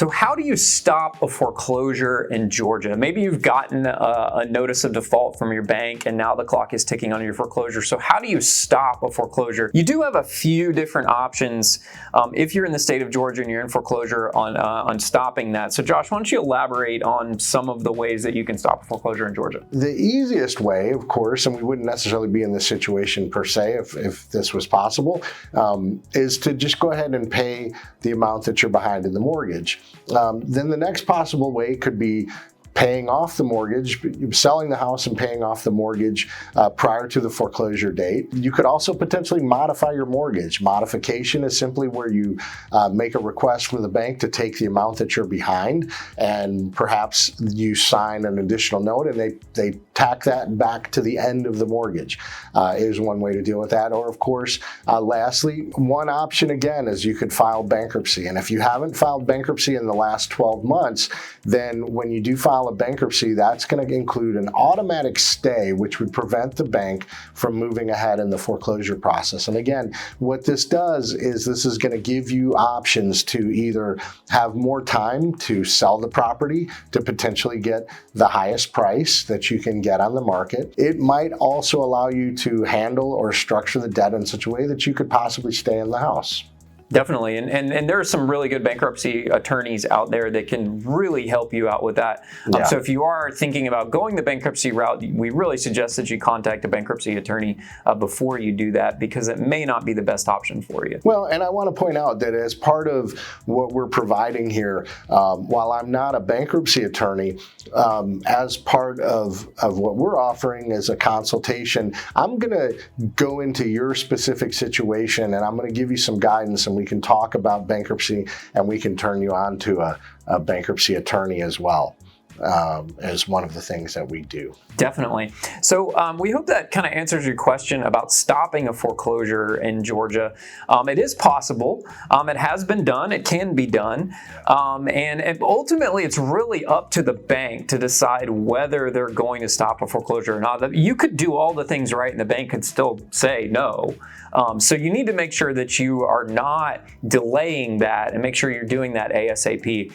So how do you stop a foreclosure in Georgia? Maybe you've gotten a notice of default from your bank and now the clock is ticking on your foreclosure. So how do you stop a foreclosure? You do have a few different options if you're in the state of Georgia and you're in foreclosure on stopping that. So Josh, why don't you elaborate on some of the ways that you can stop a foreclosure in Georgia? The easiest way, of course, and we wouldn't necessarily be in this situation per se if this was possible, is to just go ahead and pay the amount that you're behind in the mortgage. Then the next possible way could be paying off the mortgage, selling the house and paying off the mortgage prior to the foreclosure date. You could also potentially modify your mortgage. Modification is simply where you make a request from the bank to take the amount that you're behind, and perhaps you sign an additional note and they tack that back to the end of the mortgage is one way to deal with that. Or of course, lastly, one option again is you could file bankruptcy. And if you haven't filed bankruptcy in the last 12 months, then when you do file a bankruptcy, that's going to include an automatic stay, which would prevent the bank from moving ahead in the foreclosure process. And again, what this does is this is going to give you options to either have more time to sell the property to potentially get the highest price that you can get on the market. It might also allow you to handle or structure the debt in such a way that you could possibly stay in the house. Definitely, and there are some really good bankruptcy attorneys out there that can really help you out with that. So if you are thinking about going the bankruptcy route, we really suggest that you contact a bankruptcy attorney before you do that, because it may not be the best option for you. Well, and I want to point out that as part of what we're providing here, while I'm not a bankruptcy attorney, as part of what we're offering as a consultation, I'm going to go into your specific situation and I'm going to give you some guidance, and we can talk about bankruptcy and we can turn you on to a bankruptcy attorney as well. As one of the things that we do. Definitely. So we hope that kind of answers your question about stopping a foreclosure in Georgia. It is possible. It has been done. It can be done. And ultimately, it's really up to the bank to decide whether they're going to stop a foreclosure or not. You could do all the things right and the bank could still say no. So you need to make sure that you are not delaying that and make sure you're doing that ASAP.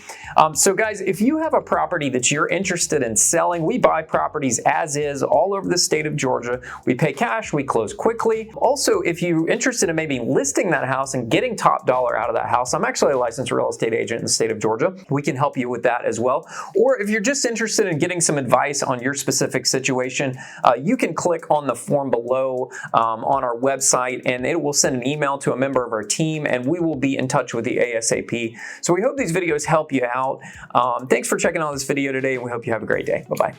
So guys, if you have a property that you're interested in selling, we buy properties as is all over the state of Georgia. We pay cash, we close quickly. Also, if you're interested in maybe listing that house and getting top dollar out of that house, I'm actually a licensed real estate agent in the state of Georgia. We can help you with that as well. Or if you're just interested in getting some advice on your specific situation, you can click on the form below on our website, and it will send an email to a member of our team, and we will be in touch with you ASAP. So we hope these videos help you out. Thanks for checking out this video today, and we hope you have a great day. Bye-bye.